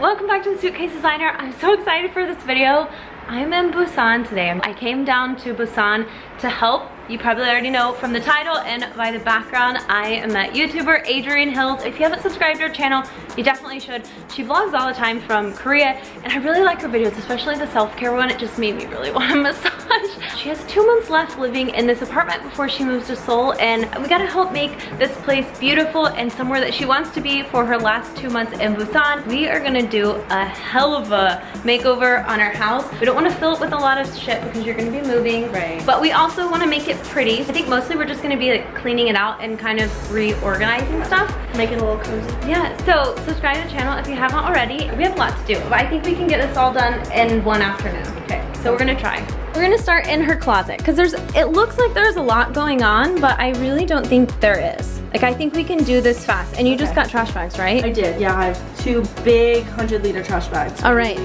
welcome back to the Suitcase Designer. I'm so excited for this video. I'm in Busan today. I came down to Busan to help. You probably already know from the title and by the background, I am that YouTuber, Adrienne Hill. If you haven't subscribed to her channel, you definitely should. She vlogs all the time from Korea, and I really like her videos, especially the self-care one. It just made me really want a massage. She has 2 months left living in this apartment before she moves to Seoul, and we gotta help make this place beautiful and somewhere that she wants to be for her last 2 months in Busan. We are gonna do a hell of a makeover on our house. We don't wanna fill it with a lot of shit because you're gonna be moving. Right. But we also wanna make it pretty. I think mostly we're just gonna be like cleaning it out and kind of reorganizing stuff. Make it a little cozy. Yeah, so subscribe to the channel if you haven't already. We have a lot to do, but I think we can get this all done in one afternoon. Okay, so we're gonna try. We're gonna start in her closet because it looks like there's a lot going on, but I really don't think there is. Like, I think we can do this fast. And you just got trash bags, right? I did, yeah. I have 2 big 100-liter trash bags. All right.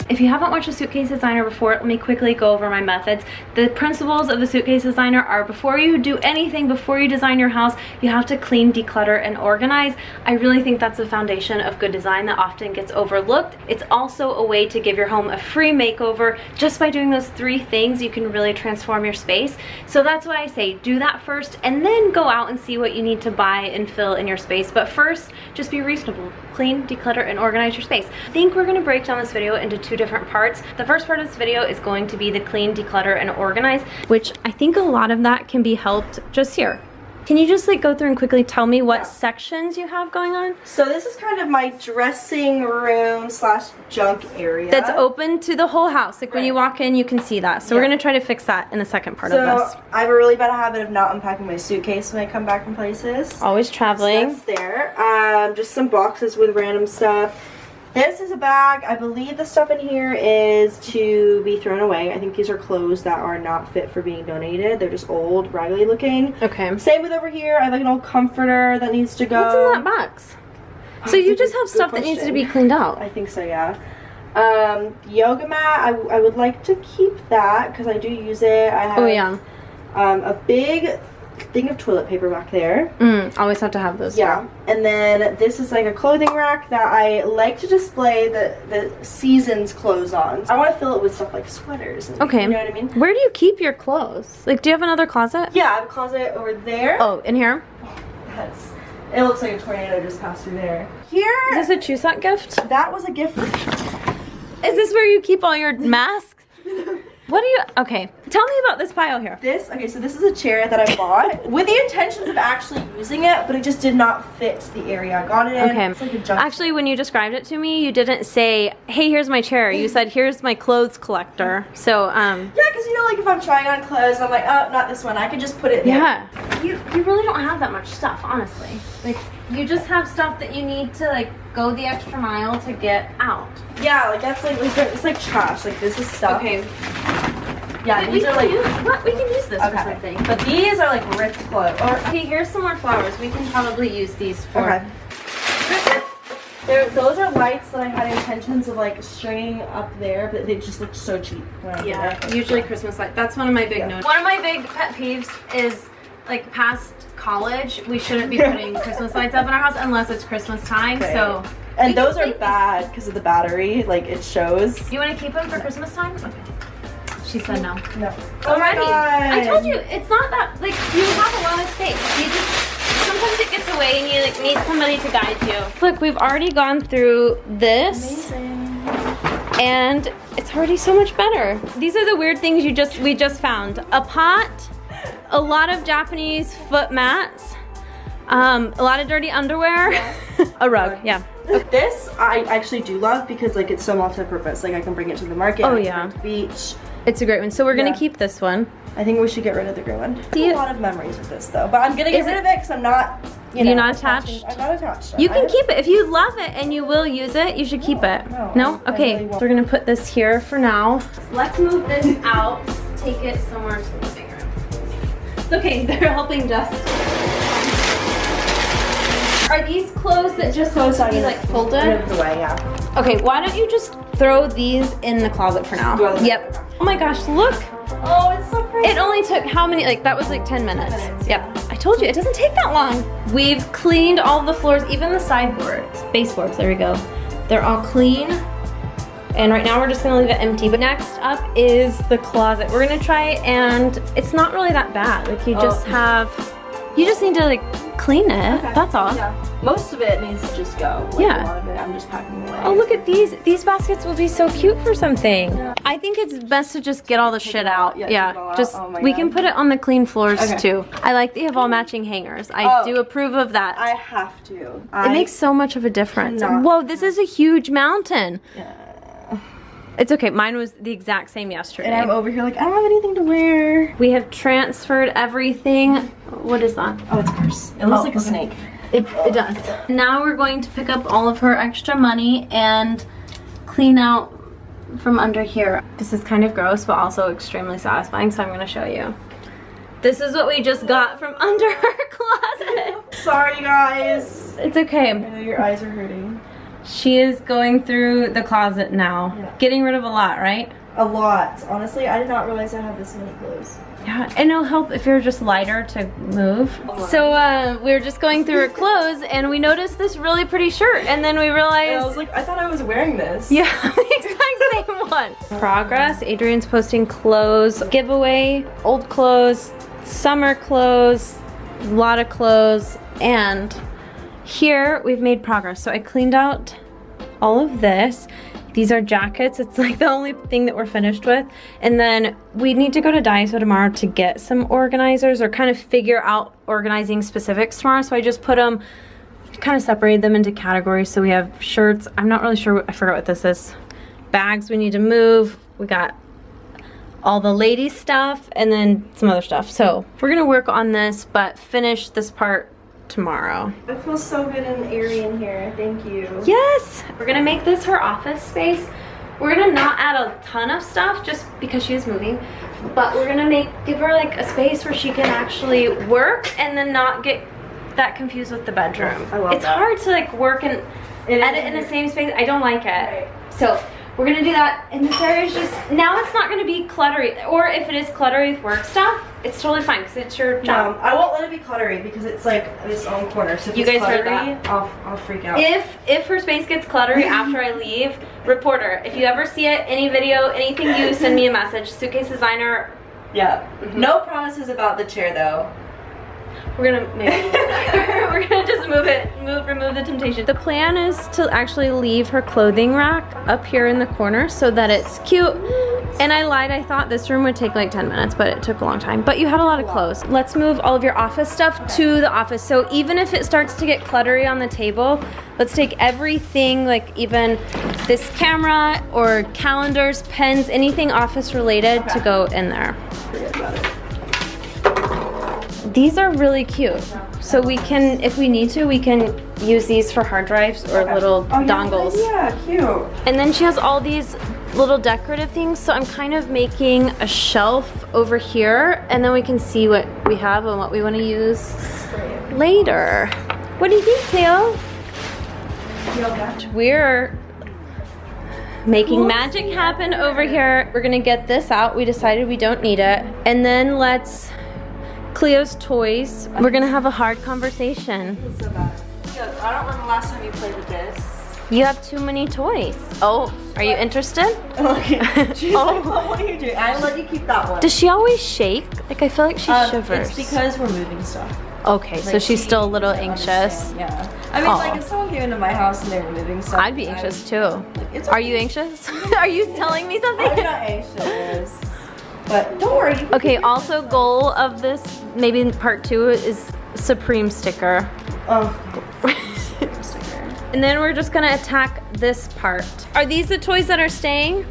If you haven't watched the Suitcase Designer before, let me quickly go over my methods. The principles of the Suitcase Designer are before you do anything, before you design your house, you have to clean, declutter, and organize. I really think that's the foundation of good design that often gets overlooked. It's also a way to give your home a free makeover. Just by doing those 3 things, you can really transform your space. So that's why I say do that first and then go out and see what you need to buy and fill in your space. But first, just be reasonable. Clean, declutter, and organize your space. I think we're gonna break down this video into 2 different parts. The first part of this video is going to be the clean, declutter, and organize, which I think a lot of that can be helped just here. Can you just like go through and quickly tell me what sections you have going on? So this is kind of my dressing room / junk area. That's open to the whole house. Like when you walk in, you can see that. So we're gonna try to fix that in the second part of this. I have a really bad habit of not unpacking my suitcase when I come back from places. Always traveling. So that's there. Just some boxes with random stuff. This is a bag. I believe the stuff in here is to be thrown away. I think these are clothes that are not fit for being donated. They're just old, raggedy looking. Okay. Same with over here. I have like an old comforter that needs to go. What's in that box? So you just have stuff that needs to be cleaned out. I think so, yeah. Yoga mat. I would like to keep that because I do use it. I have a big thing of toilet paper back there. Always have to have those. Yeah. And then this is like a clothing rack that I like to display the season's clothes on. I want to fill it with stuff like sweaters. And, okay. You know what I mean? Where do you keep your clothes? Like, do you have another closet? Yeah, I have a closet over there. Oh, in here? It looks like a tornado just passed through there. Here. Is this a Chuseok gift? That was a gift. Is this where you keep all your masks? What do you, okay, tell me about this pile here. Okay, so this is a chair that I bought with the intentions of actually using it, but it just did not fit the area I got it in. Okay, it's like a junk actually when you described it to me, you didn't say, hey, here's my chair. You said, here's my clothes collector. So, yeah, because you know, like if I'm trying on clothes, I'm like, oh, not this one. I can just put it there. Yeah. You really don't have that much stuff, honestly. Like, you just have stuff that you need to like go the extra mile to get out. Yeah, like that's like it's like trash. Like this is stuff. Okay. Yeah, these are like we can use this for something. But these are like ripped clothes. Okay, here's some more flowers. We can probably use these for. Okay. Those are lights that I had intentions of like stringing up there, but they just look so cheap. Yeah, usually Christmas light. That's one of my big notes. One of my big pet peeves is like past college, we shouldn't be putting Christmas lights up in our house unless it's Christmas time. Okay. So. And those are bad because of the battery. Like it shows. You want to keep them for Christmas time? Okay. She said no. No. Alrighty. I told you, it's not that, like, you have a lot of space. You just, sometimes it gets away and you, like, need somebody to guide you. Look, we've already gone through this. Amazing. And it's already so much better. These are the weird things we just found. A pot, a lot of Japanese foot mats, a lot of dirty underwear, a rug, yeah. This I actually do love because like it's so multi-purpose. Like I can bring it to the market. Oh yeah. To the beach. It's a great one. So we're gonna keep this one. I think we should get rid of the green one. I have a lot of memories with this though, but I'm gonna get rid of it because I'm not. You're not attached? I'm not attached. You can keep it. If you love it and you will use it, you should keep it. No? Okay, so we're gonna put this here for now. Let's move this out. Take it somewhere to the living room. It's okay, they're helping just. Are these clothes that just supposed to be like folded? Put away, yeah. Okay, why don't you just throw these in the closet for now? Yep. Oh my gosh, look. Oh, it's so pretty. It only took how many, like that was like 10 minutes. 10 minutes, Yep, I told you, it doesn't take that long. We've cleaned all of the floors, even the sideboards, baseboards, there we go. They're all clean. And right now we're just gonna leave it empty. But next up is the closet. We're gonna try, and it's not really that bad. Like you just you just need to like clean it, Okay. that's all. Yeah. Most of it needs to just go. Like, Yeah. A lot of it I'm just packing away. Oh, look at these. These baskets will be so cute for something. Yeah. I think it's best to just get all the shit out. Yeah, take it all out. Just Oh my we God. can put it on the clean floors Okay. too. I like that you have all matching hangers. I do approve of that. I have to. It makes so much of a difference. cannot- Whoa, this is a huge mountain. Yeah. It's okay, mine was the exact same yesterday. And I'm over here like, I don't have anything to wear. We have transferred everything. What is that? Oh, it's a purse. It looks like a snake. It does. Now we're going to pick up all of her extra money and clean out from under here. This is kind of gross, but also extremely satisfying, so I'm gonna show you. This is what we just got from under her closet. Sorry, guys. It's okay. I know your eyes are hurting. She is going through the closet now. Yeah. Getting rid of a lot, right? A lot. Honestly, I did not realize I had this many clothes. Yeah, and it'll help if you're just lighter to move. So we were just going through her clothes and we noticed this really pretty shirt, and then we realized, And I was like, I thought I was wearing this. yeah, the exact same one. Progress. Adrienne's posting clothes, giveaway, old clothes, summer clothes, a lot of clothes, and here we've made progress. So I cleaned out all of this. These are jackets. It's like the only thing that we're finished with. And then we need to go to Daiso tomorrow to get some organizers or kind of figure out organizing specifics tomorrow. So I just put them, kind of separated them into categories. So we have shirts. I'm not really sure, I forgot what this is. Bags we need to move. We got all the ladies stuff and then some other stuff. So we're gonna work on this, but finish this part tomorrow. It feels so good and airy in here. Thank you. Yes! We're gonna make this her office space. We're gonna not add a ton of stuff just because she is moving, but we're gonna give her like a space where she can actually work and then not get that confused with the bedroom. I love it's that. hard to like work and edit in the same space. I don't like it. Right. So we're gonna do that, and this area is just, now it's not gonna be cluttery, or if it is cluttery with work stuff, it's totally fine because it's your job. I won't let it be cluttery because it's like its own corner. So if You it's guys heard cluttery, I'll freak out. If her space gets cluttery after I leave, report her. If you ever see it, any video, anything you, send me a message. Suitcase Designer. Yeah. No promises about the chair though. We're gonna maybe we're gonna just remove the temptation. The plan is to actually leave her clothing rack up here in the corner so that it's cute. And I lied, I thought this room would take like 10 minutes, but it took a long time. But you had a lot of clothes. Let's move all of your office stuff to the office. So even if it starts to get cluttery on the table, let's take everything, like even this camera or calendars, pens, anything office related to go in there. Forget about it. These are really cute. So we can, if we need to, we can use these for hard drives or little dongles. Yeah, cute. And then she has all these little decorative things. So I'm kind of making a shelf over here, and then we can see what we have and what we want to use later. What do you think, Cleo? We're making magic happen over here. We're gonna get this out. We decided we don't need it. And then Cleo's toys. We're gonna have a hard conversation. So bad. I don't remember the last time you played with this. You have too many toys. Oh, are you interested? Okay. She's like, Oh. what are you doing? I let you keep that one. Does she always shake? Like I feel like she shivers. It's because we're moving stuff. Okay, so Like, she's she still a little doesn't anxious. understand, Yeah. I mean, Aw. like if someone came into my house and they were moving stuff, I'd be anxious too. Like, it's Are okay. you anxious? Are you telling me something? I'm not anxious. But don't worry. You can Okay, keep your also stuff. goal of this, maybe in part 2, is Supreme sticker. Oh. And then we're just gonna attack this part. Are these the toys that are staying?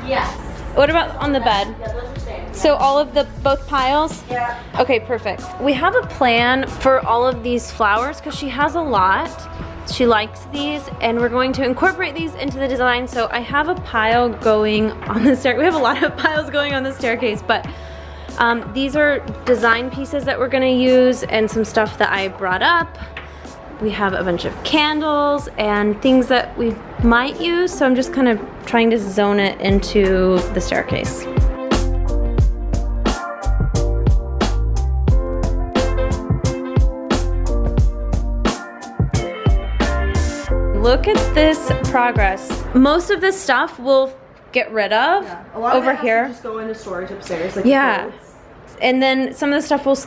Yes. What about on the bed? Yeah, those are staying. So all of both piles? Yeah. Okay, perfect. We have a plan for all of these flowers because she has a lot. She likes these, and we're going to incorporate these into the design. So I have a pile going on the stair. We have a lot of piles going on the staircase, but these are design pieces that we're gonna use and some stuff that I brought up. We have a bunch of candles and things that we might use. So I'm just kind of trying to zone it into the staircase. look at this progress. Most of this stuff we'll get rid of A lot over of it here. has to just go into storage upstairs. Like Yeah. And then some of the stuff we'll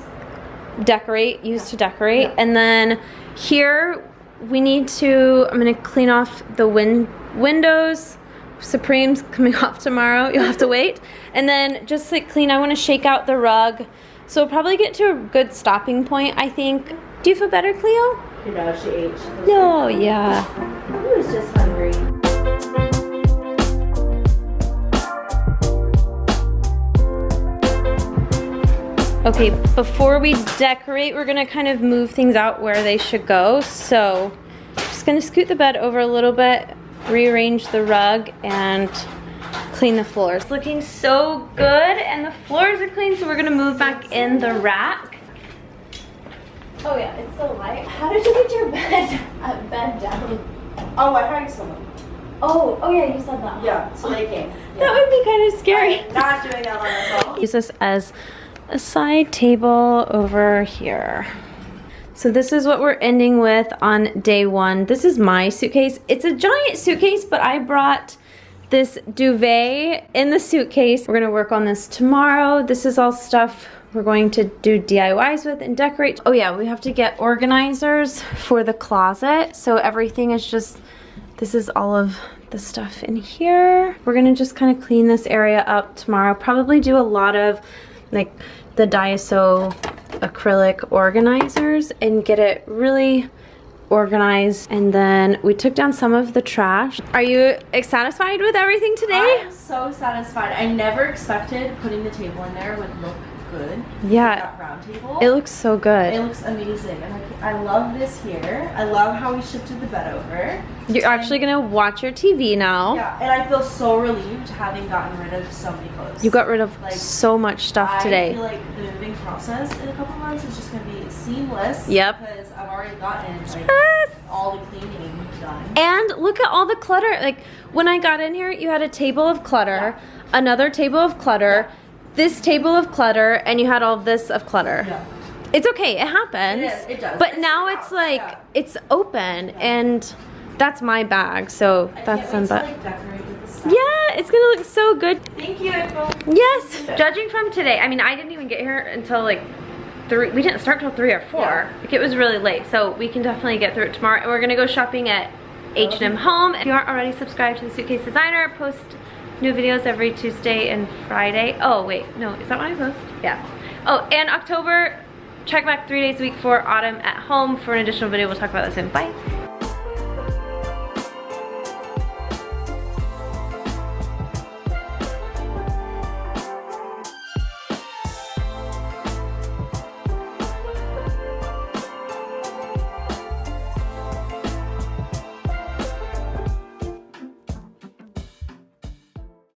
decorate, use to decorate. Yeah. And then here we need to, I'm gonna clean off the windows. Supreme's coming off tomorrow, you'll have to wait. And then just like clean, I wanna shake out the rug. So we'll probably get to a good stopping point, I think. Do you feel better, Cleo? You know, she ate. No, yeah. I was just hungry. Okay, before we decorate, we're gonna kind of move things out where they should go. So, just gonna scoot the bed over a little bit, rearrange the rug, and clean the floors. It's looking so good, and the floors are clean, so we're gonna move back in the rack. Oh yeah, it's so light. How did you get your bed down? Oh, I hired someone. Oh yeah, you said that. Yeah, so they came. That would be kind of scary. I'm not doing that by myself. Use this as a side table over here. So this is what we're ending with on day one. This is my suitcase. It's a giant suitcase, but I brought this duvet in the suitcase. We're gonna work on this tomorrow. This is all stuff we're going to do DIYs with and decorate. Oh yeah, we have to get organizers for the closet. So everything is just, this is all of the stuff in here. We're gonna just kind of clean this area up tomorrow. Probably do a lot of like the Daiso acrylic organizers and get it really organized. And then we took down some of the trash. Are you satisfied with everything today? I'm so satisfied. I never expected putting the table in there would look good. Yeah, That round table. it looks so good. It looks amazing. And I love this here. I love how we shifted the bed over. You're actually gonna watch your TV now. Yeah, and I feel so relieved having gotten rid of so many clothes. You got rid of Like, so much stuff today. I feel like the moving process in a couple months is just gonna be seamless. Yep. Because I've already gotten like, Yes. all the cleaning done. And look at all the clutter. Like when I got in here, you had a table of clutter, another table of clutter, this table of clutter, and you had all this of clutter. Yeah. It's okay, it happens. It is, it does. But It's now the it's house, like, yeah. it's open, and that's my bag, so that's some. some, but Like, decorate with the stuff. yeah, it's gonna look so good. Thank you, April. Yes. Judging from today, I mean, I didn't even get here until like 3. We didn't start till 3 or 4. Yeah. Like it was really late, so we can definitely get through it tomorrow. And we're gonna go shopping at H&M Home. If you aren't already subscribed to the Suitcase Designer, post new videos every Tuesday and Friday. Oh wait, no, is that when I post? Yeah. Oh, and October, check back 3 days a week for Autumn at Home for an additional video. We'll talk about that soon. Bye.